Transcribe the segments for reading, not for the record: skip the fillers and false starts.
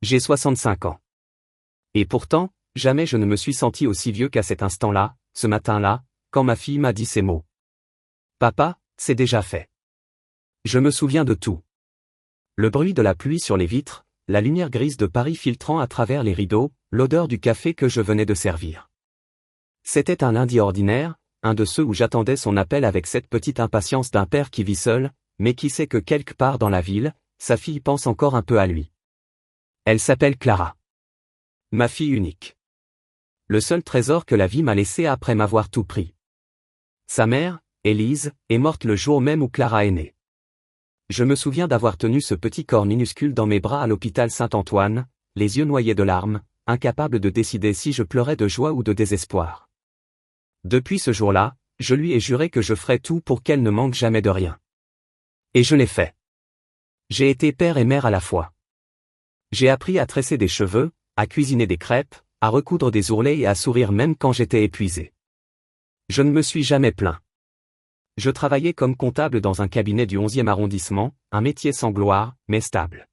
J'ai 65 ans. Et pourtant, jamais je ne me suis senti aussi vieux qu'à cet instant-là, ce matin-là, quand ma fille m'a dit ces mots. Papa, c'est déjà fait. Je me souviens de tout. Le bruit de la pluie sur les vitres, la lumière grise de Paris filtrant à travers les rideaux, l'odeur du café que je venais de servir. C'était un lundi ordinaire, un de ceux où j'attendais son appel avec cette petite impatience d'un père qui vit seul, mais qui sait que quelque part dans la ville, sa fille pense encore un peu à lui. Elle s'appelle Clara. Ma fille unique. Le seul trésor que la vie m'a laissé après m'avoir tout pris. Sa mère, Élise, est morte le jour même où Clara est née. Je me souviens d'avoir tenu ce petit corps minuscule dans mes bras à l'hôpital Saint-Antoine, les yeux noyés de larmes, incapable de décider si je pleurais de joie ou de désespoir. Depuis ce jour-là, je lui ai juré que je ferais tout pour qu'elle ne manque jamais de rien. Et je l'ai fait. J'ai été père et mère à la fois. J'ai appris à tresser des cheveux, à cuisiner des crêpes, à recoudre des ourlets et à sourire même quand j'étais épuisé. Je ne me suis jamais plaint. Je travaillais comme comptable dans un cabinet du 11e arrondissement, un métier sans gloire, mais stable.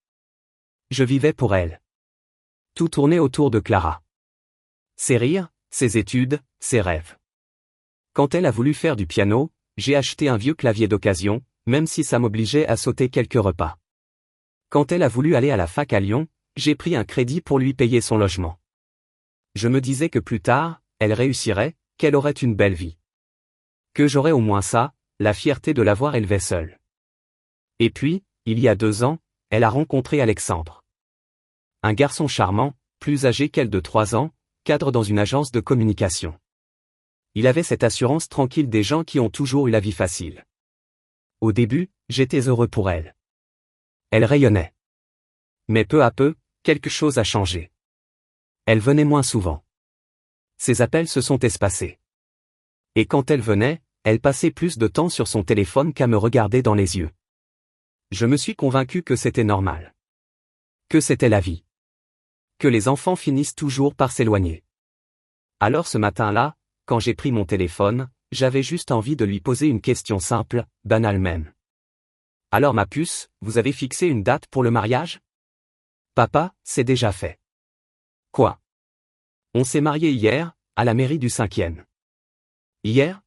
Je vivais pour elle. Tout tournait autour de Clara. Ses rires, ses études, ses rêves. Quand elle a voulu faire du piano, j'ai acheté un vieux clavier d'occasion, même si ça m'obligeait à sauter quelques repas. Quand elle a voulu aller à la fac à Lyon, j'ai pris un crédit pour lui payer son logement. Je me disais que plus tard, elle réussirait, qu'elle aurait une belle vie. Que j'aurais au moins ça, la fierté de l'avoir élevée seule. Et puis, il y a 2 ans, elle a rencontré Alexandre. Un garçon charmant, plus âgé qu'elle de 3 ans, cadre dans une agence de communication. Il avait cette assurance tranquille des gens qui ont toujours eu la vie facile. Au début, j'étais heureux pour elle. Elle rayonnait. Mais peu à peu, quelque chose a changé. Elle venait moins souvent. Ses appels se sont espacés. Et quand elle venait, elle passait plus de temps sur son téléphone qu'à me regarder dans les yeux. Je me suis convaincu que c'était normal. Que c'était la vie. Que les enfants finissent toujours par s'éloigner. Alors ce matin-là, quand j'ai pris mon téléphone, j'avais juste envie de lui poser une question simple, banale même. Alors ma puce, vous avez fixé une date pour le mariage? Papa, c'est déjà fait. Quoi? On s'est marié hier, à la mairie du 5e. Hier?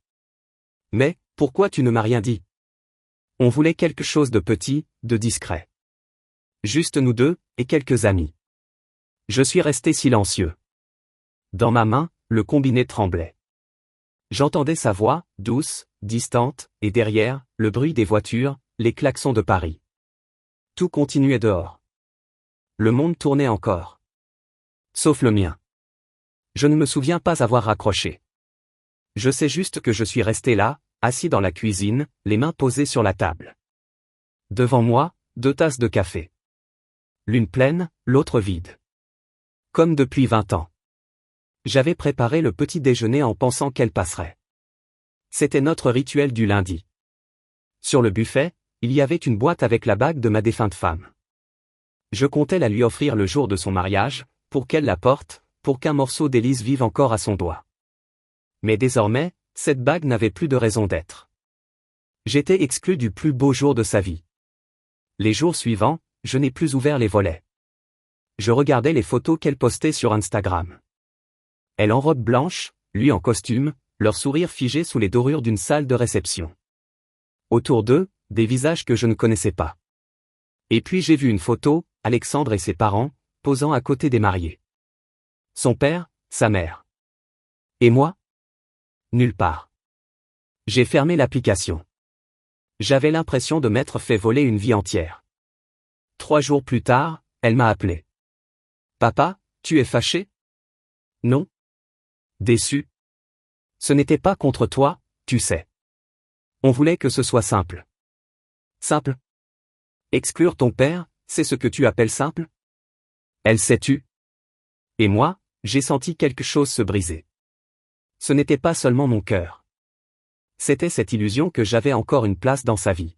Mais, pourquoi tu ne m'as rien dit? On voulait quelque chose de petit, de discret. Juste nous deux, et quelques amis. Je suis resté silencieux. Dans ma main, le combiné tremblait. J'entendais sa voix, douce, distante, et derrière, le bruit des voitures, les klaxons de Paris. Tout continuait dehors. Le monde tournait encore. Sauf le mien. Je ne me souviens pas avoir raccroché. Je sais juste que je suis resté là, assis dans la cuisine, les mains posées sur la table. Devant moi, 2 tasses de café. L'une pleine, l'autre vide. Comme depuis 20 ans. J'avais préparé le petit déjeuner en pensant qu'elle passerait. C'était notre rituel du lundi. Sur le buffet, il y avait une boîte avec la bague de ma défunte femme. Je comptais la lui offrir le jour de son mariage, pour qu'elle la porte, pour qu'un morceau d'Élise vive encore à son doigt. Mais désormais, cette bague n'avait plus de raison d'être. J'étais exclu du plus beau jour de sa vie. Les jours suivants, je n'ai plus ouvert les volets. Je regardais les photos qu'elle postait sur Instagram. Elle en robe blanche, lui en costume, leur sourire figé sous les dorures d'une salle de réception. Autour d'eux, des visages que je ne connaissais pas. Et puis j'ai vu une photo, Alexandre et ses parents, posant à côté des mariés. Son père, sa mère. Et moi? Nulle part. J'ai fermé l'application. J'avais l'impression de m'être fait voler une vie entière. 3 jours plus tard, elle m'a appelé. Papa, tu es fâché? Non. Déçu? Ce n'était pas contre toi, tu sais. On voulait que ce soit simple. Simple? Exclure ton père, c'est ce que tu appelles simple? Elle s'est tue. Et moi, j'ai senti quelque chose se briser. Ce n'était pas seulement mon cœur. C'était cette illusion que j'avais encore une place dans sa vie.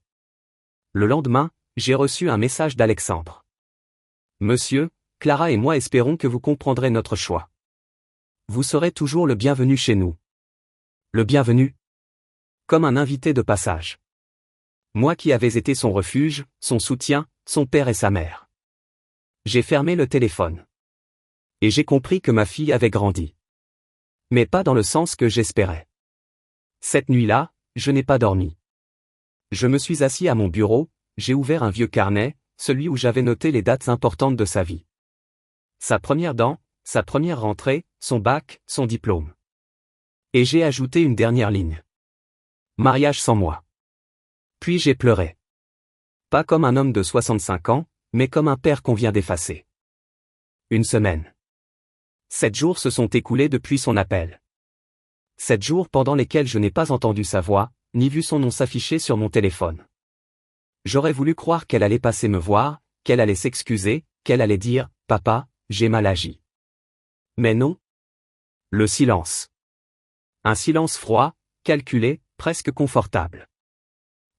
Le lendemain, j'ai reçu un message d'Alexandre. Monsieur, Clara et moi espérons que vous comprendrez notre choix. Vous serez toujours le bienvenu chez nous. Le bienvenu? Comme un invité de passage. Moi qui avais été son refuge, son soutien, son père et sa mère. J'ai fermé le téléphone. Et j'ai compris que ma fille avait grandi. Mais pas dans le sens que j'espérais. Cette nuit-là, je n'ai pas dormi. Je me suis assis à mon bureau, j'ai ouvert un vieux carnet, celui où j'avais noté les dates importantes de sa vie. Sa première dent, sa première rentrée, son bac, son diplôme. Et j'ai ajouté une dernière ligne. Mariage sans moi. Puis j'ai pleuré. Pas comme un homme de 65 ans, mais comme un père qu'on vient d'effacer. Une semaine. 7 jours se sont écoulés depuis son appel. 7 jours pendant lesquels je n'ai pas entendu sa voix, ni vu son nom s'afficher sur mon téléphone. J'aurais voulu croire qu'elle allait passer me voir, qu'elle allait s'excuser, qu'elle allait dire « Papa, j'ai mal agi ». Mais non. Le silence. Un silence froid, calculé, presque confortable.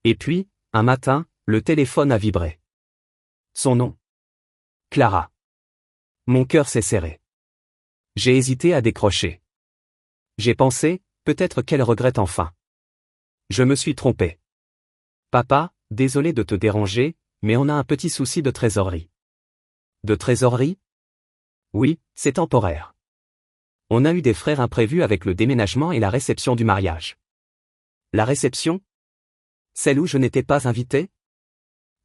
Et puis, un matin, le téléphone a vibré. Son nom. Clara. Mon cœur s'est serré. J'ai hésité à décrocher. J'ai pensé, peut-être qu'elle regrette enfin. Je me suis trompé. Papa, désolé de te déranger, mais on a un petit souci de trésorerie. De trésorerie? Oui, c'est temporaire. On a eu des frais imprévus avec le déménagement et la réception du mariage. La réception? Celle où je n'étais pas invité?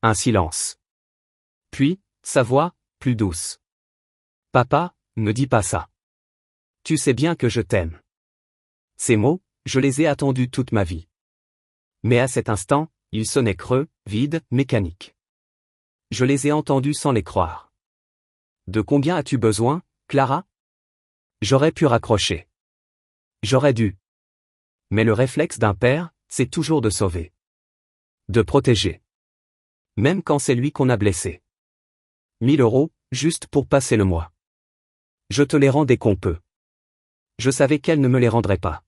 Un silence. Puis, sa voix, plus douce. Papa, ne dis pas ça. Tu sais bien que je t'aime. Ces mots, je les ai attendus toute ma vie. Mais à cet instant, ils sonnaient creux, vides, mécaniques. Je les ai entendus sans les croire. De combien as-tu besoin, Clara? J'aurais pu raccrocher. J'aurais dû. Mais le réflexe d'un père, c'est toujours de sauver. De protéger. Même quand c'est lui qu'on a blessé. 1 000 euros, juste pour passer le mois. Je te les rends dès qu'on peut. Je savais qu'elle ne me les rendrait pas.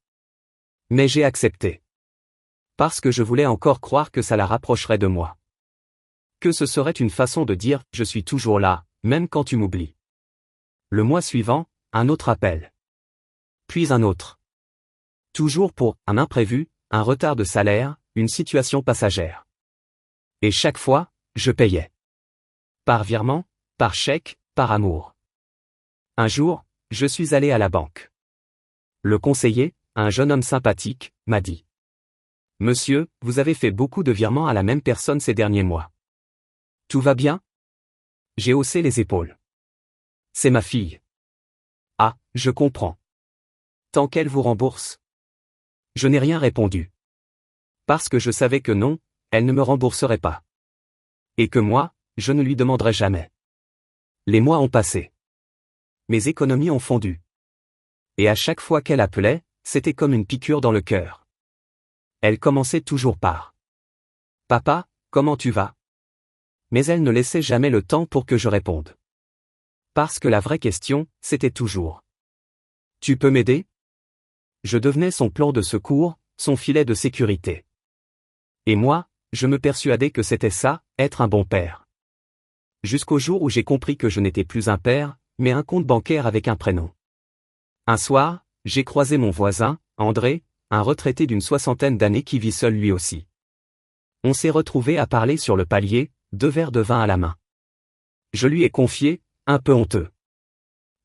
Mais j'ai accepté. Parce que je voulais encore croire que ça la rapprocherait de moi. Que ce serait une façon de dire « je suis toujours là, même quand tu m'oublies ». Le mois suivant, un autre appel. Puis un autre. Toujours pour un imprévu, un retard de salaire, une situation passagère. Et chaque fois, je payais. Par virement, par chèque, par amour. Un jour, je suis allé à la banque. Le conseiller, un jeune homme sympathique, m'a dit. Monsieur, vous avez fait beaucoup de virements à la même personne ces derniers mois. Tout va bien? J'ai haussé les épaules. C'est ma fille. Ah, je comprends. Tant qu'elle vous rembourse? Je n'ai rien répondu. Parce que je savais que non, elle ne me rembourserait pas. Et que moi, je ne lui demanderais jamais. Les mois ont passé. Mes économies ont fondu. Et à chaque fois qu'elle appelait, c'était comme une piqûre dans le cœur. Elle commençait toujours par « Papa, comment tu vas ?» Mais elle ne laissait jamais le temps pour que je réponde. Parce que la vraie question, c'était toujours « Tu peux m'aider ?» Je devenais son plan de secours, son filet de sécurité. Et moi, je me persuadais que c'était ça, être un bon père. Jusqu'au jour où j'ai compris que je n'étais plus un père, mais un compte bancaire avec un prénom. Un soir, j'ai croisé mon voisin, André, un retraité d'une 60aine d'années qui vit seul lui aussi. On s'est retrouvés à parler sur le palier, 2 verres de vin à la main. Je lui ai confié, un peu honteux.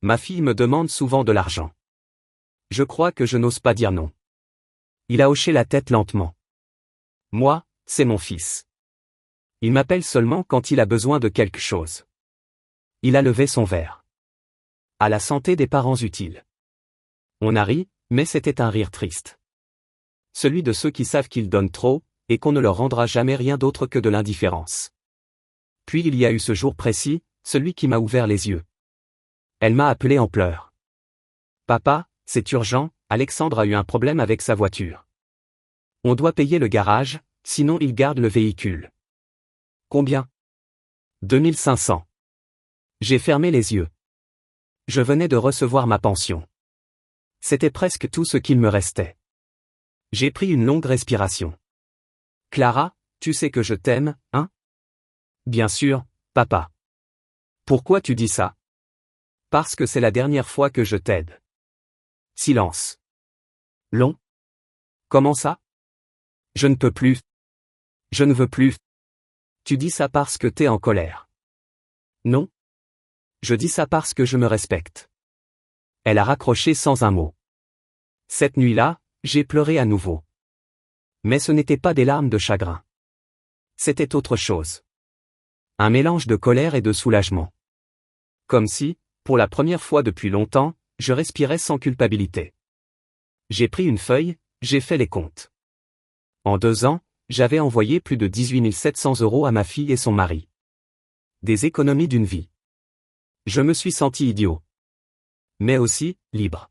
Ma fille me demande souvent de l'argent. Je crois que je n'ose pas dire non. Il a hoché la tête lentement. Moi, c'est mon fils. Il m'appelle seulement quand il a besoin de quelque chose. Il a levé son verre. À la santé des parents utiles. On a ri, mais c'était un rire triste. Celui de ceux qui savent qu'ils donnent trop, et qu'on ne leur rendra jamais rien d'autre que de l'indifférence. Puis il y a eu ce jour précis, celui qui m'a ouvert les yeux. Elle m'a appelé en pleurs. Papa, c'est urgent, Alexandre a eu un problème avec sa voiture. On doit payer le garage, sinon il garde le véhicule. Combien? 2500. J'ai fermé les yeux. Je venais de recevoir ma pension. C'était presque tout ce qu'il me restait. J'ai pris une longue respiration. Clara, tu sais que je t'aime, hein? Bien sûr, papa. Pourquoi tu dis ça? Parce que c'est la dernière fois que je t'aide. Silence. Long. Comment ça? Je ne peux plus. Je ne veux plus. Tu dis ça parce que t'es en colère. Non? Je dis ça parce que je me respecte. Elle a raccroché sans un mot. Cette nuit-là, j'ai pleuré à nouveau. Mais ce n'était pas des larmes de chagrin. C'était autre chose. Un mélange de colère et de soulagement. Comme si, pour la première fois depuis longtemps, je respirais sans culpabilité. J'ai pris une feuille, j'ai fait les comptes. En 2 ans, j'avais envoyé plus de 18 700 € à ma fille et son mari. Des économies d'une vie. Je me suis senti idiot. Mais aussi, libre.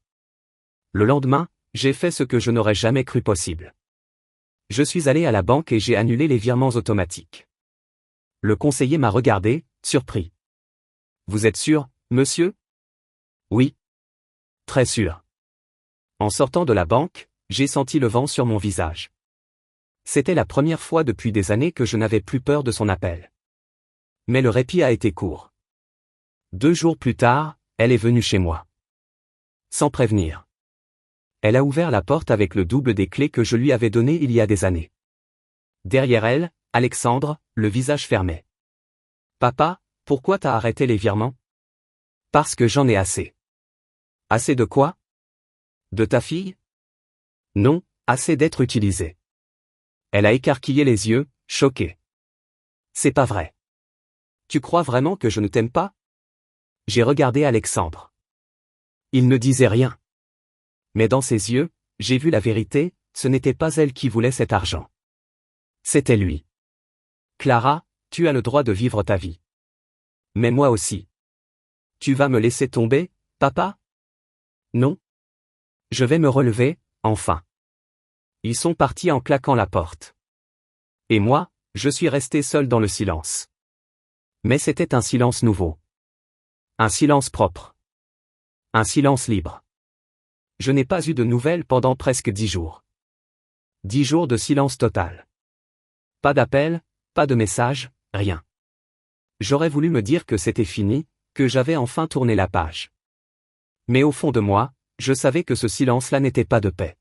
Le lendemain, j'ai fait ce que je n'aurais jamais cru possible. Je suis allé à la banque et j'ai annulé les virements automatiques. Le conseiller m'a regardé, surpris. Vous êtes sûr, monsieur? Oui. Très sûr. En sortant de la banque, j'ai senti le vent sur mon visage. C'était la première fois depuis des années que je n'avais plus peur de son appel. Mais le répit a été court. 2 jours plus tard, elle est venue chez moi. Sans prévenir. Elle a ouvert la porte avec le double des clés que je lui avais données il y a des années. Derrière elle, Alexandre, le visage fermé. Papa, pourquoi t'as arrêté les virements? Parce que j'en ai assez. Assez de quoi? De ta fille? Non, assez d'être utilisée. Elle a écarquillé les yeux, choquée. C'est pas vrai. Tu crois vraiment que je ne t'aime pas? J'ai regardé Alexandre. Il ne disait rien. Mais dans ses yeux, j'ai vu la vérité, ce n'était pas elle qui voulait cet argent. C'était lui. Clara, tu as le droit de vivre ta vie. Mais moi aussi. Tu vas me laisser tomber, papa? Non. Je vais me relever, enfin. Ils sont partis en claquant la porte. Et moi, je suis resté seul dans le silence. Mais c'était un silence nouveau. Un silence propre. Un silence libre. Je n'ai pas eu de nouvelles pendant presque 10 jours. 10 jours de silence total. Pas d'appel, pas de message, rien. J'aurais voulu me dire que c'était fini, que j'avais enfin tourné la page. Mais au fond de moi, je savais que ce silence-là n'était pas de paix.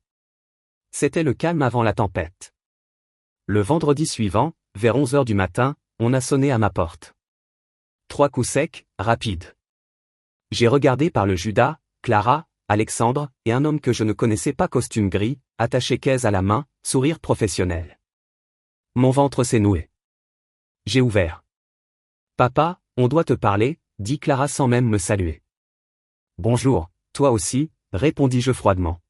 C'était le calme avant la tempête. Le vendredi suivant, vers 11 h du matin, on a sonné à ma porte. 3 coups secs, rapides. J'ai regardé par le Judas, Clara, Alexandre, et un homme que je ne connaissais pas, costume gris, attaché caisse à la main, sourire professionnel. Mon ventre s'est noué. J'ai ouvert. Papa, on doit te parler, dit Clara sans même me saluer. Bonjour, toi aussi, répondis-je froidement.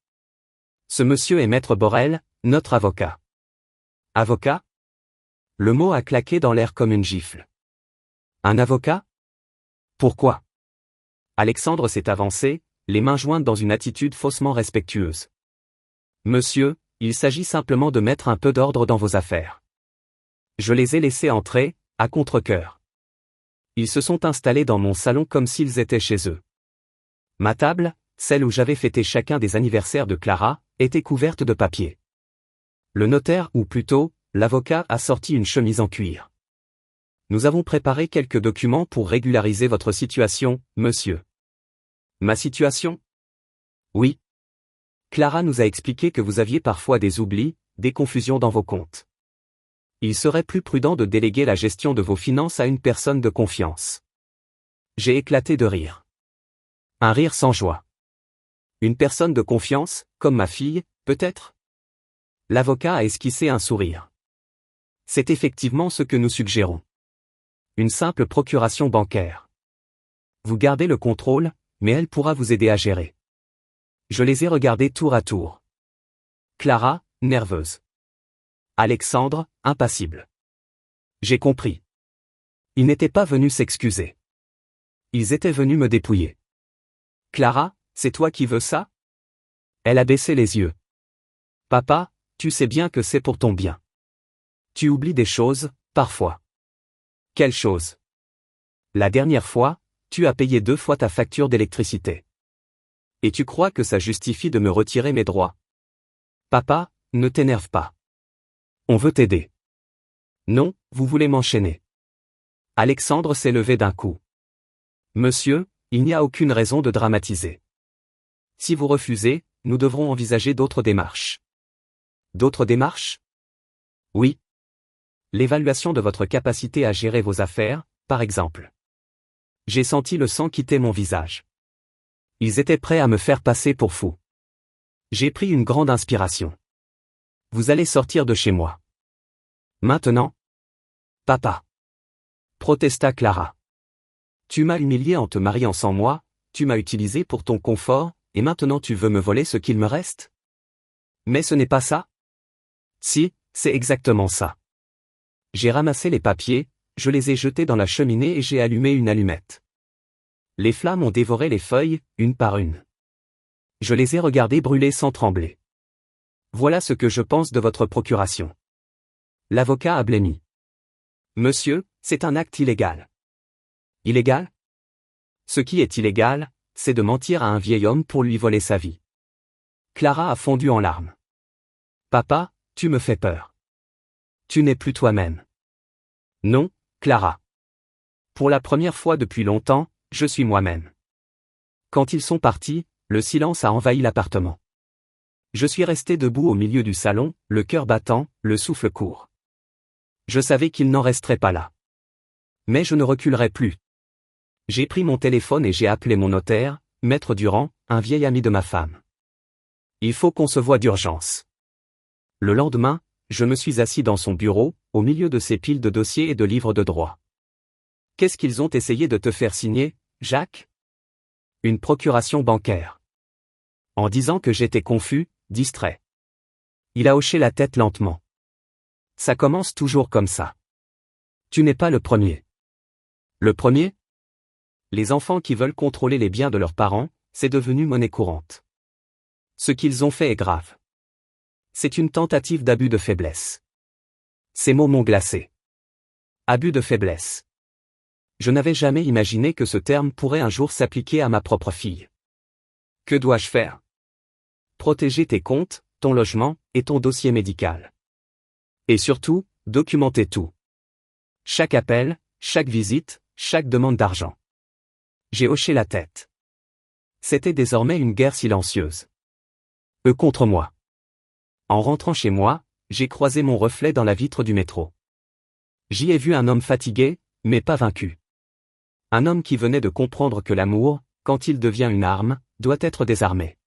Ce monsieur est Maître Borel, notre avocat. Avocat? Le mot a claqué dans l'air comme une gifle. Un avocat? Pourquoi? Alexandre s'est avancé, les mains jointes dans une attitude faussement respectueuse. Monsieur, il s'agit simplement de mettre un peu d'ordre dans vos affaires. Je les ai laissés entrer, à contre-cœur. Ils se sont installés dans mon salon comme s'ils étaient chez eux. Ma table, celle où j'avais fêté chacun des anniversaires de Clara, était couverte de papier. Le notaire, ou plutôt, l'avocat, a sorti une chemise en cuir. Nous avons préparé quelques documents pour régulariser votre situation, monsieur. Ma situation? Oui. Clara nous a expliqué que vous aviez parfois des oublis, des confusions dans vos comptes. Il serait plus prudent de déléguer la gestion de vos finances à une personne de confiance. J'ai éclaté de rire. Un rire sans joie. Une personne de confiance, comme ma fille, peut-être? L'avocat a esquissé un sourire. C'est effectivement ce que nous suggérons. Une simple procuration bancaire. Vous gardez le contrôle, mais elle pourra vous aider à gérer. Je les ai regardés tour à tour. Clara, nerveuse. Alexandre, impassible. J'ai compris. Ils n'étaient pas venus s'excuser. Ils étaient venus me dépouiller. Clara, c'est toi qui veux ça? Elle a baissé les yeux. Papa, tu sais bien que c'est pour ton bien. Tu oublies des choses, parfois. Quelle chose? La dernière fois, tu as payé 2 fois ta facture d'électricité. Et tu crois que ça justifie de me retirer mes droits? Papa, ne t'énerve pas. On veut t'aider. Non, vous voulez m'enchaîner. Alexandre s'est levé d'un coup. Monsieur, il n'y a aucune raison de dramatiser. Si vous refusez, nous devrons envisager d'autres démarches. D'autres démarches? Oui. L'évaluation de votre capacité à gérer vos affaires, par exemple. J'ai senti le sang quitter mon visage. Ils étaient prêts à me faire passer pour fou. J'ai pris une grande inspiration. Vous allez sortir de chez moi. Maintenant? Papa. Protesta Clara. Tu m'as humilié en te mariant sans moi, tu m'as utilisé pour ton confort, et maintenant tu veux me voler ce qu'il me reste? Mais ce n'est pas ça? Si, c'est exactement ça. J'ai ramassé les papiers, je les ai jetés dans la cheminée et j'ai allumé une allumette. Les flammes ont dévoré les feuilles, une par une. Je les ai regardées brûler sans trembler. Voilà ce que je pense de votre procuration. L'avocat a blêmi. Monsieur, c'est un acte illégal. Illégal? Ce qui est illégal, c'est de mentir à un vieil homme pour lui voler sa vie. Clara a fondu en larmes. Papa, tu me fais peur. Tu n'es plus toi-même. Non, Clara. Pour la première fois depuis longtemps, je suis moi-même. Quand ils sont partis, le silence a envahi l'appartement. Je suis resté debout au milieu du salon, le cœur battant, le souffle court. Je savais qu'il n'en resterait pas là. Mais je ne reculerai plus. J'ai pris mon téléphone et j'ai appelé mon notaire, Maître Durand, un vieil ami de ma femme. Il faut qu'on se voie d'urgence. Le lendemain, je me suis assis dans son bureau, au milieu de ses piles de dossiers et de livres de droit. Qu'est-ce qu'ils ont essayé de te faire signer, Jacques? Une procuration bancaire. En disant que j'étais confus, distrait. Il a hoché la tête lentement. Ça commence toujours comme ça. Tu n'es pas le premier. Le premier? Les enfants qui veulent contrôler les biens de leurs parents, c'est devenu monnaie courante. Ce qu'ils ont fait est grave. C'est une tentative d'abus de faiblesse. Ces mots m'ont glacé. Abus de faiblesse. Je n'avais jamais imaginé que ce terme pourrait un jour s'appliquer à ma propre fille. Que dois-je faire? Protéger tes comptes, ton logement, et ton dossier médical. Et surtout, documenter tout. Chaque appel, chaque visite, chaque demande d'argent. J'ai hoché la tête. C'était désormais une guerre silencieuse. Eux contre moi. En rentrant chez moi, j'ai croisé mon reflet dans la vitre du métro. J'y ai vu un homme fatigué, mais pas vaincu. Un homme qui venait de comprendre que l'amour, quand il devient une arme, doit être désarmé.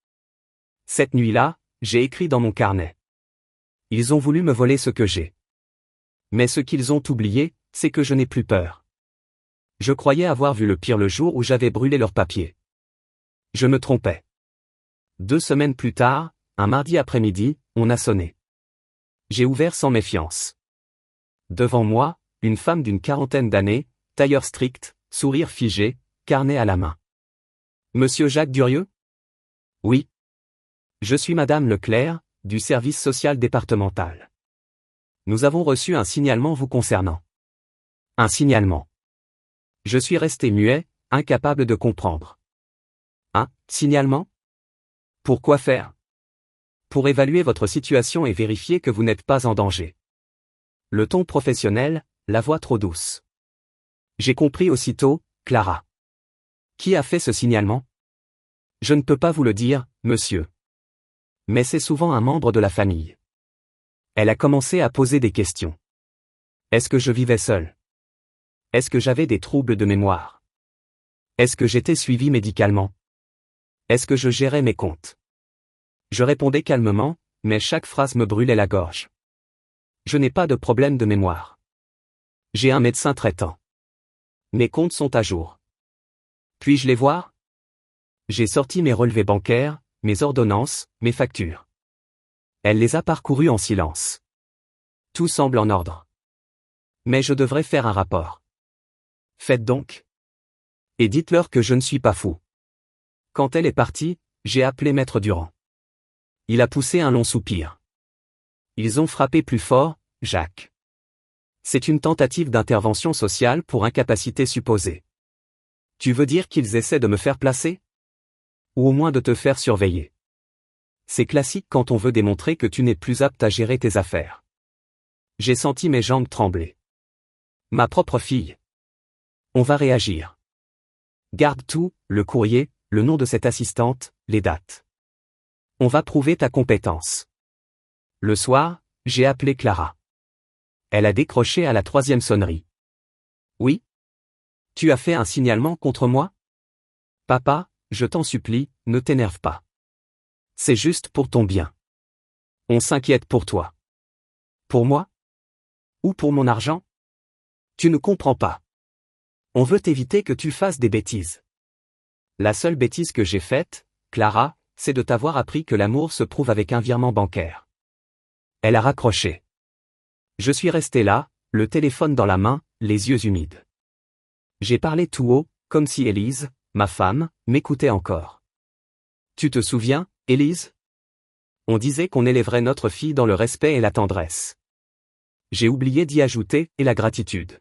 Cette nuit-là, j'ai écrit dans mon carnet. Ils ont voulu me voler ce que j'ai. Mais ce qu'ils ont oublié, c'est que je n'ai plus peur. Je croyais avoir vu le pire le jour où j'avais brûlé leurs papiers. Je me trompais. 2 semaines plus tard, un mardi après-midi, on a sonné. J'ai ouvert sans méfiance. Devant moi, une femme d'une 40aine d'années, tailleur strict, sourire figé, carnet à la main. Monsieur Jacques Durieux? Oui. Je suis Madame Leclerc, du service social départemental. Nous avons reçu un signalement vous concernant. Un signalement. Je suis resté muet, incapable de comprendre. Un signalement? Pourquoi faire? Pour évaluer votre situation et vérifier que vous n'êtes pas en danger. Le ton professionnel, la voix trop douce. J'ai compris aussitôt, Clara. Qui a fait ce signalement? Je ne peux pas vous le dire, monsieur. Mais c'est souvent un membre de la famille. Elle a commencé à poser des questions. Est-ce que je vivais seul? Est-ce que j'avais des troubles de mémoire? Est-ce que j'étais suivi médicalement? Est-ce que je gérais mes comptes? Je répondais calmement, mais chaque phrase me brûlait la gorge. Je n'ai pas de problème de mémoire. J'ai un médecin traitant. Mes comptes sont à jour. Puis-je les voir? J'ai sorti mes relevés bancaires, mes ordonnances, mes factures. Elle les a parcourus en silence. Tout semble en ordre. Mais je devrais faire un rapport. Faites donc. Et dites-leur que je ne suis pas fou. Quand elle est partie, j'ai appelé Maître Durand. Il a poussé un long soupir. Ils ont frappé plus fort, Jacques. C'est une tentative d'intervention sociale pour incapacité supposée. Tu veux dire qu'ils essaient de me faire placer? Ou au moins de te faire surveiller. C'est classique quand on veut démontrer que tu n'es plus apte à gérer tes affaires. J'ai senti mes jambes trembler. Ma propre fille. On va réagir. Garde tout, le courrier, le nom de cette assistante, les dates. On va prouver ta compétence. Le soir, j'ai appelé Clara. Elle a décroché à la 3e sonnerie. Oui? Tu as fait un signalement contre moi? Papa, je t'en supplie, ne t'énerve pas. C'est juste pour ton bien. On s'inquiète pour toi. Pour moi? Ou pour mon argent? Tu ne comprends pas. On veut éviter que tu fasses des bêtises. La seule bêtise que j'ai faite, Clara, c'est de t'avoir appris que l'amour se prouve avec un virement bancaire. Elle a raccroché. Je suis resté là, le téléphone dans la main, les yeux humides. J'ai parlé tout haut, comme si Élise, ma femme, m'écoutait encore. Tu te souviens, Élise? On disait qu'on élèverait notre fille dans le respect et la tendresse. J'ai oublié d'y ajouter, et la gratitude.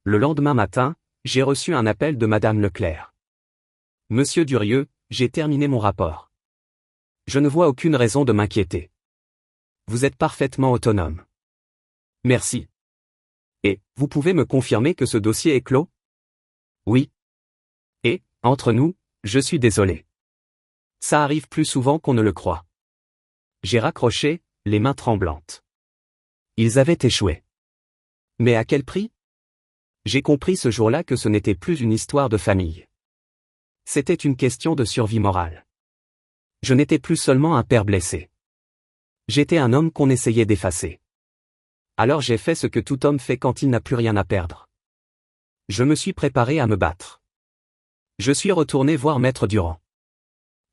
Le lendemain matin, j'ai reçu un appel de Madame Leclerc. Monsieur Durieux, j'ai terminé mon rapport. Je ne vois aucune raison de m'inquiéter. Vous êtes parfaitement autonome. Merci. Et, vous pouvez me confirmer que ce dossier est clos? Oui. Et, entre nous, je suis désolé. Ça arrive plus souvent qu'on ne le croit. J'ai raccroché, les mains tremblantes. Ils avaient échoué. Mais à quel prix? J'ai compris ce jour-là que ce n'était plus une histoire de famille. C'était une question de survie morale. Je n'étais plus seulement un père blessé. J'étais un homme qu'on essayait d'effacer. Alors j'ai fait ce que tout homme fait quand il n'a plus rien à perdre. Je me suis préparé à me battre. Je suis retourné voir Maître Durand.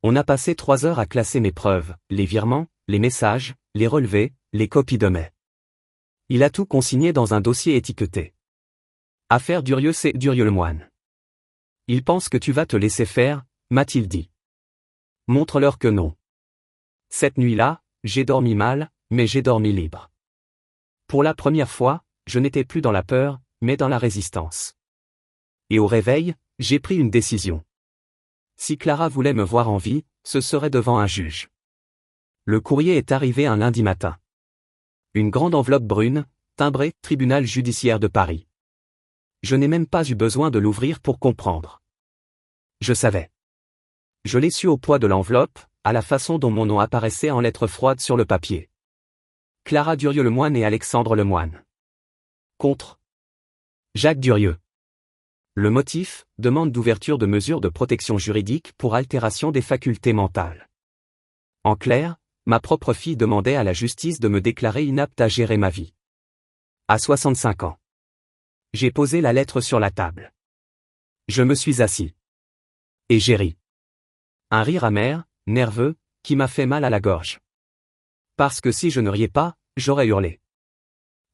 On a passé 3 heures à classer mes preuves, les virements, les messages, les relevés, les copies de mai. Il a tout consigné dans un dossier étiqueté. Affaire Durieux, c'est Durieux-Lemoine. Il pense que tu vas te laisser faire, m'a-t-il dit. Montre-leur que non. Cette nuit-là, j'ai dormi mal, mais j'ai dormi libre. Pour la première fois, je n'étais plus dans la peur, mais dans la résistance. Et au réveil, j'ai pris une décision. Si Clara voulait me voir en vie, ce serait devant un juge. Le courrier est arrivé un lundi matin. Une grande enveloppe brune, timbrée, tribunal judiciaire de Paris. Je n'ai même pas eu besoin de l'ouvrir pour comprendre. Je savais. Je l'ai su au poids de l'enveloppe, à la façon dont mon nom apparaissait en lettres froides sur le papier. Clara Durieux-Lemoine et Alexandre Lemoine. Contre Jacques Durieux. Le motif, demande d'ouverture de mesures de protection juridique pour altération des facultés mentales. En clair, ma propre fille demandait à la justice de me déclarer inapte à gérer ma vie. À 65 ans. J'ai posé la lettre sur la table. Je me suis assis. Et j'ai ri. Un rire amer, nerveux, qui m'a fait mal à la gorge. Parce que si je ne riais pas, j'aurais hurlé.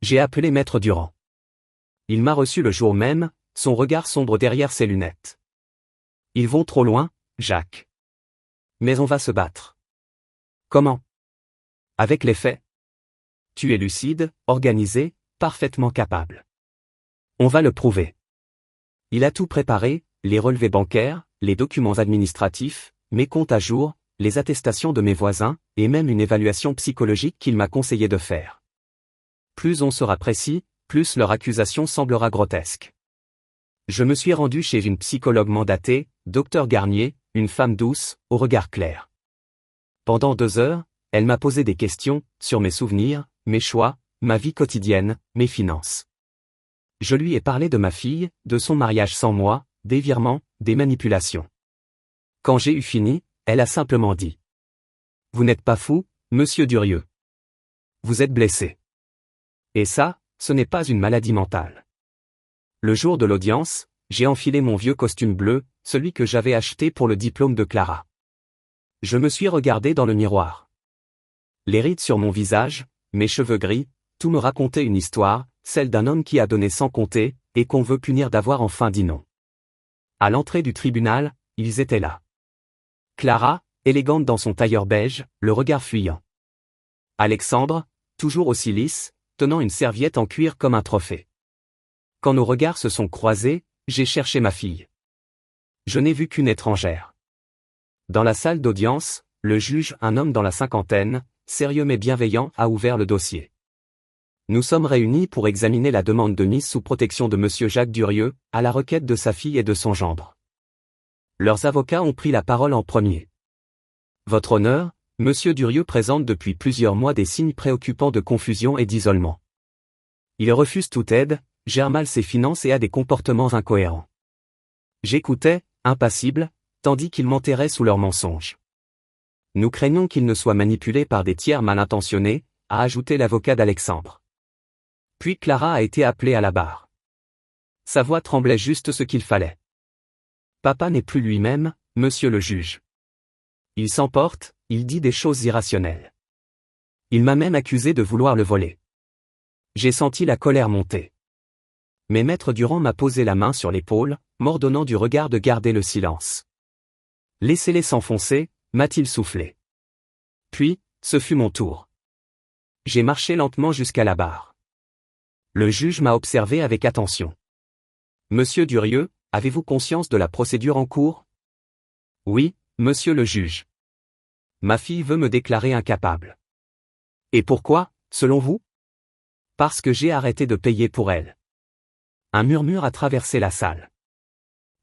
J'ai appelé Maître Durand. Il m'a reçu le jour même, son regard sombre derrière ses lunettes. Ils vont trop loin, Jacques. Mais on va se battre. Comment? Avec les faits. Tu es lucide, organisé, parfaitement capable. On va le prouver. Il a tout préparé, les relevés bancaires, les documents administratifs, mes comptes à jour, les attestations de mes voisins, et même une évaluation psychologique qu'il m'a conseillé de faire. Plus on sera précis, plus leur accusation semblera grotesque. Je me suis rendu chez une psychologue mandatée, Dr Garnier, une femme douce, au regard clair. Pendant 2 heures, elle m'a posé des questions, sur mes souvenirs, mes choix, ma vie quotidienne, mes finances. Je lui ai parlé de ma fille, de son mariage sans moi, des virements, des manipulations. Quand j'ai eu fini, elle a simplement dit. Vous n'êtes pas fou, monsieur Durieux. Vous êtes blessé. Et ça, ce n'est pas une maladie mentale. Le jour de l'audience, j'ai enfilé mon vieux costume bleu, celui que j'avais acheté pour le diplôme de Clara. Je me suis regardé dans le miroir. Les rides sur mon visage, mes cheveux gris, tout me racontait une histoire, celle d'un homme qui a donné sans compter, et qu'on veut punir d'avoir enfin dit non. À l'entrée du tribunal, ils étaient là. Clara, élégante dans son tailleur beige, le regard fuyant. Alexandre, toujours aussi lisse, tenant une serviette en cuir comme un trophée. Quand nos regards se sont croisés, j'ai cherché ma fille. Je n'ai vu qu'une étrangère. Dans la salle d'audience, le juge, un homme dans la cinquantaine, sérieux mais bienveillant, a ouvert le dossier. Nous sommes réunis pour examiner la demande de mise sous protection de monsieur Jacques Durieux, à la requête de sa fille et de son gendre. Leurs avocats ont pris la parole en premier. Votre honneur, monsieur Durieux présente depuis plusieurs mois des signes préoccupants de confusion et d'isolement. Il refuse toute aide, gère mal ses finances et a des comportements incohérents. J'écoutais, impassible, tandis qu'ils m'enterraient sous leurs mensonges. Nous craignons qu'ils ne soient manipulés par des tiers mal intentionnés, a ajouté l'avocat d'Alexandre. Puis Clara a été appelée à la barre. Sa voix tremblait juste ce qu'il fallait. Papa n'est plus lui-même, monsieur le juge. Il s'emporte, il dit des choses irrationnelles. Il m'a même accusé de vouloir le voler. J'ai senti la colère monter. Mais Maître Durand m'a posé la main sur l'épaule, m'ordonnant du regard de garder le silence. Laissez-les s'enfoncer, m'a-t-il soufflé. Puis, ce fut mon tour. J'ai marché lentement jusqu'à la barre. Le juge m'a observé avec attention. Monsieur Durieux, avez-vous conscience de la procédure en cours? Oui, monsieur le juge. Ma fille veut me déclarer incapable. Et pourquoi, selon vous? Parce que j'ai arrêté de payer pour elle. Un murmure a traversé la salle.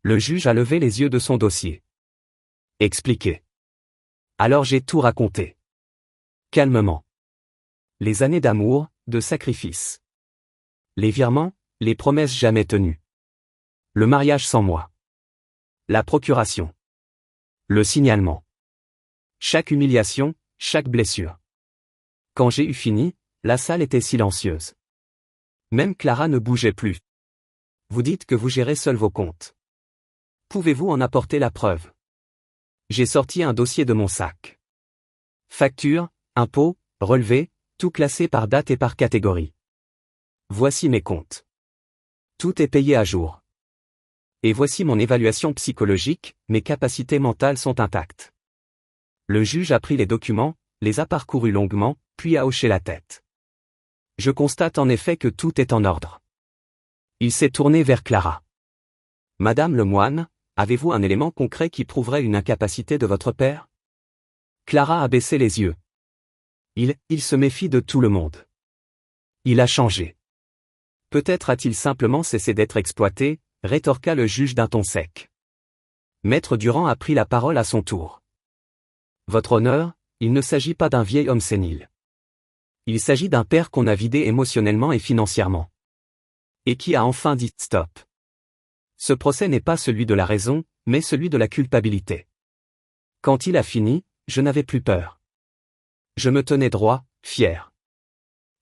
Le juge a levé les yeux de son dossier. Expliquez. Alors j'ai tout raconté. Calmement. Les années d'amour, de sacrifice. Les virements, les promesses jamais tenues. Le mariage sans moi. La procuration. Le signalement. Chaque humiliation, chaque blessure. Quand j'ai eu fini, la salle était silencieuse. Même Clara ne bougeait plus. Vous dites que vous gérez seul vos comptes. Pouvez-vous en apporter la preuve? J'ai sorti un dossier de mon sac. Factures, impôts, relevés, tout classé par date et par catégorie. Voici mes comptes. Tout est payé à jour. Et voici mon évaluation psychologique, mes capacités mentales sont intactes. Le juge a pris les documents, les a parcourus longuement, puis a hoché la tête. Je constate en effet que tout est en ordre. Il s'est tourné vers Clara. Madame le moine, avez-vous un élément concret qui prouverait une incapacité de votre père? Clara a baissé les yeux. Il se méfie de tout le monde. Il a changé. Peut-être a-t-il simplement cessé d'être exploité, rétorqua le juge d'un ton sec. Maître Durand a pris la parole à son tour. Votre honneur, il ne s'agit pas d'un vieil homme sénile. Il s'agit d'un père qu'on a vidé émotionnellement et financièrement. Et qui a enfin dit stop. Ce procès n'est pas celui de la raison, mais celui de la culpabilité. Quand il a fini, je n'avais plus peur. Je me tenais droit, fier.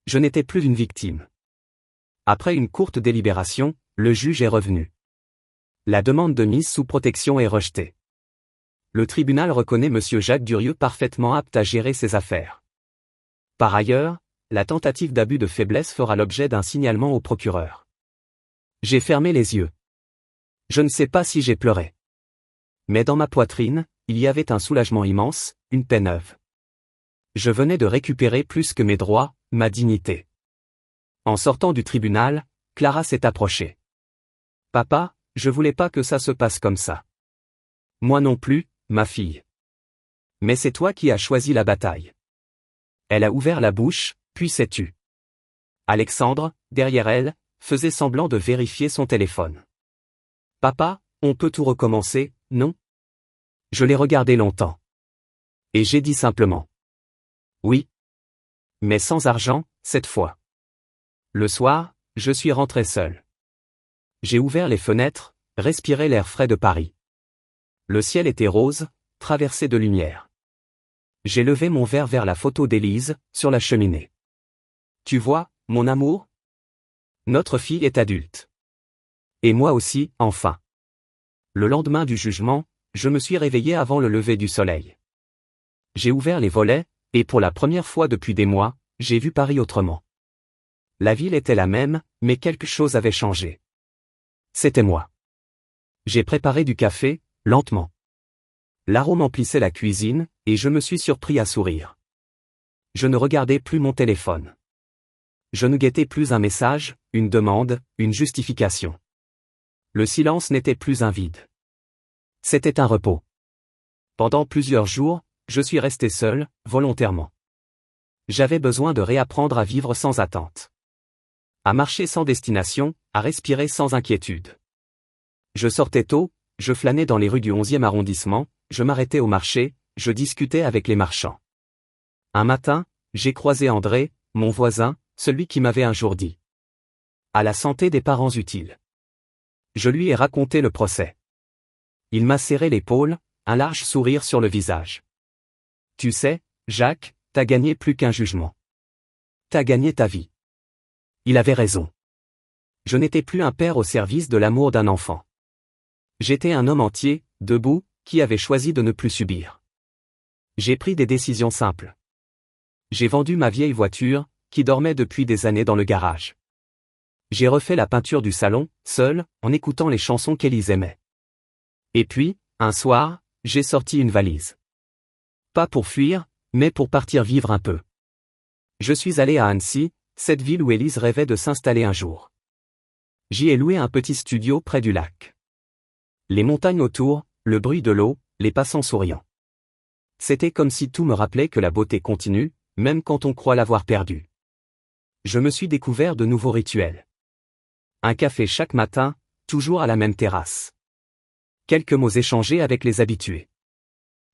Je n'étais plus une victime. Après une courte délibération, le juge est revenu. La demande de mise sous protection est rejetée. Le tribunal reconnaît monsieur Jacques Durieux parfaitement apte à gérer ses affaires. Par ailleurs, la tentative d'abus de faiblesse fera l'objet d'un signalement au procureur. J'ai fermé les yeux. Je ne sais pas si j'ai pleuré. Mais dans ma poitrine, il y avait un soulagement immense, une paix neuve. Je venais de récupérer plus que mes droits, ma dignité. En sortant du tribunal, Clara s'est approchée. Papa, je voulais pas que ça se passe comme ça. Moi non plus, ma fille. Mais c'est toi qui as choisi la bataille. Elle a ouvert la bouche, puis s'est tue. Alexandre, derrière elle, faisait semblant de vérifier son téléphone. Papa, on peut tout recommencer, non? Je l'ai regardé longtemps. Et j'ai dit simplement. Oui. Mais sans argent, cette fois. Le soir, je suis rentré seul. J'ai ouvert les fenêtres, respiré l'air frais de Paris. Le ciel était rose, traversé de lumière. J'ai levé mon verre vers la photo d'Élise, sur la cheminée. Tu vois, mon amour? Notre fille est adulte. Et moi aussi, enfin. Le lendemain du jugement, je me suis réveillé avant le lever du soleil. J'ai ouvert les volets, et pour la première fois depuis des mois, j'ai vu Paris autrement. La ville était la même, mais quelque chose avait changé. C'était moi. J'ai préparé du café, lentement. L'arôme emplissait la cuisine, et je me suis surpris à sourire. Je ne regardais plus mon téléphone. Je ne guettais plus un message, une demande, une justification. Le silence n'était plus un vide. C'était un repos. Pendant plusieurs jours, je suis resté seul, volontairement. J'avais besoin de réapprendre à vivre sans attente. À marcher sans destination, à respirer sans inquiétude. Je sortais tôt, je flânais dans les rues du 11e arrondissement, je m'arrêtais au marché, je discutais avec les marchands. Un matin, j'ai croisé André, mon voisin, celui qui m'avait un jour dit. À la santé des parents utiles. Je lui ai raconté le procès. il m'a serré l'épaule, un large sourire sur le visage. Tu sais, Jacques, t'as gagné plus qu'un jugement. T'as gagné ta vie. Il avait raison. Je n'étais plus un père au service de l'amour d'un enfant. J'étais un homme entier, debout, qui avait choisi de ne plus subir. J'ai pris des décisions simples. J'ai vendu ma vieille voiture, qui dormait depuis des années dans le garage. J'ai refait la peinture du salon, seul, en écoutant les chansons qu'Élise aimait. Et puis, un soir, j'ai sorti une valise. Pas pour fuir, mais pour partir vivre un peu. Je suis allé à Annecy, cette ville où Élise rêvait de s'installer un jour. J'y ai loué un petit studio près du lac. Les montagnes autour, le bruit de l'eau, les passants souriants. C'était comme si tout me rappelait que la beauté continue, même quand on croit l'avoir perdue. Je me suis découvert de nouveaux rituels. Un café chaque matin, toujours à la même terrasse. Quelques mots échangés avec les habitués.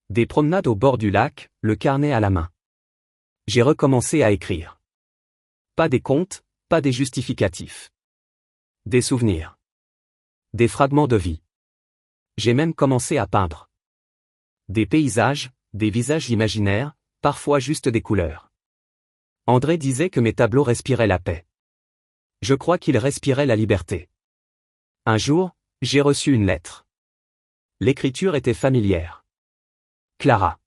Des promenades au bord du lac, le carnet à la main. J'ai recommencé à écrire. Pas des contes, pas des justificatifs. Des souvenirs. Des fragments de vie. J'ai même commencé à peindre. Des paysages, des visages imaginaires, parfois juste des couleurs. André disait que mes tableaux respiraient la paix. Je crois qu'ils respiraient la liberté. Un jour, j'ai reçu une lettre. L'écriture était familière. Clara.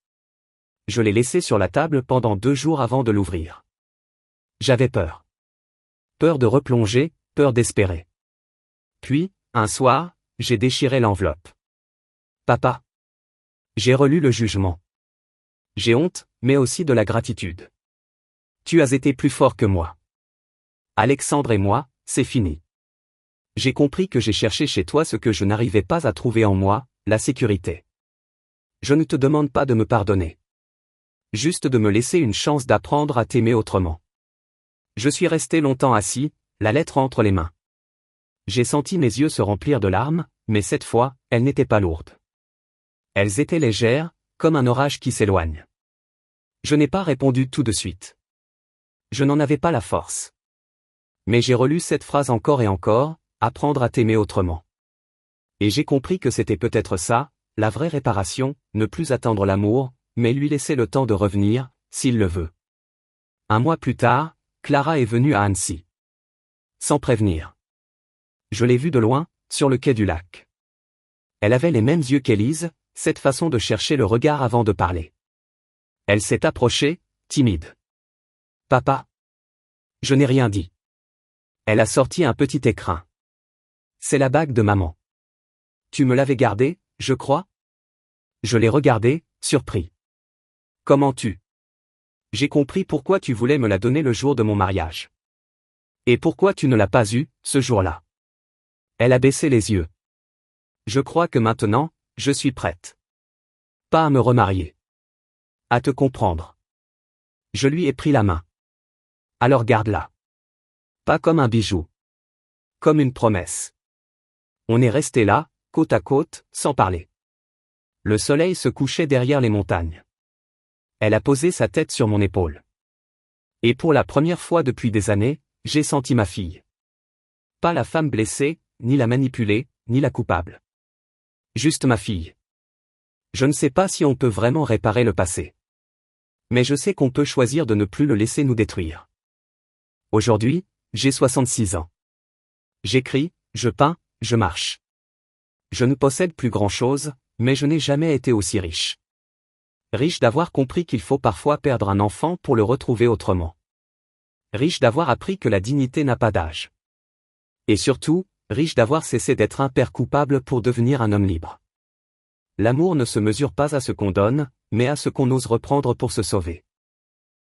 Je l'ai laissée sur la table pendant 2 jours avant de l'ouvrir. J'avais peur. Peur de replonger, peur d'espérer. Puis, un soir, j'ai déchiré l'enveloppe. Papa. J'ai relu le jugement. J'ai honte, mais aussi de la gratitude. Tu as été plus fort que moi. Alexandre et moi, c'est fini. J'ai compris que j'ai cherché chez toi ce que je n'arrivais pas à trouver en moi, la sécurité. Je ne te demande pas de me pardonner. Juste de me laisser une chance d'apprendre à t'aimer autrement. Je suis resté longtemps assis, la lettre entre les mains. J'ai senti mes yeux se remplir de larmes, mais cette fois, elles n'étaient pas lourdes. Elles étaient légères, comme un orage qui s'éloigne. Je n'ai pas répondu tout de suite. Je n'en avais pas la force. Mais j'ai relu cette phrase encore et encore, apprendre à t'aimer autrement. Et j'ai compris que c'était peut-être ça, la vraie réparation, ne plus attendre l'amour, mais lui laisser le temps de revenir, s'il le veut. 1 mois plus tard, Clara est venue à Annecy. Sans prévenir. Je l'ai vue de loin, sur le quai du lac. Elle avait les mêmes yeux qu'Élise, cette façon de chercher le regard avant de parler. Elle s'est approchée, timide. Papa. Je n'ai rien dit. Elle a sorti un petit écrin. C'est la bague de maman. Tu me l'avais gardée, je crois? Je l'ai regardée, surpris. Comment tu? J'ai compris pourquoi tu voulais me la donner le jour de mon mariage. Et pourquoi tu ne l'as pas eue, ce jour-là. Elle a baissé les yeux. Je crois que maintenant, je suis prête. Pas à me remarier. À te comprendre. Je lui ai pris la main. Alors garde-la. Pas comme un bijou. Comme une promesse. On est resté là, côte à côte, sans parler. Le soleil se couchait derrière les montagnes. Elle a posé sa tête sur mon épaule. Et pour la première fois depuis des années, j'ai senti ma fille. Pas la femme blessée, ni la manipulée, ni la coupable. Juste ma fille. Je ne sais pas si on peut vraiment réparer le passé. Mais je sais qu'on peut choisir de ne plus le laisser nous détruire. Aujourd'hui, j'ai 66 ans. J'écris, je peins, je marche. Je ne possède plus grand-chose, mais je n'ai jamais été aussi riche. Riche d'avoir compris qu'il faut parfois perdre un enfant pour le retrouver autrement. Riche d'avoir appris que la dignité n'a pas d'âge. Et surtout, riche d'avoir cessé d'être un père coupable pour devenir un homme libre. L'amour ne se mesure pas à ce qu'on donne, mais à ce qu'on ose reprendre pour se sauver.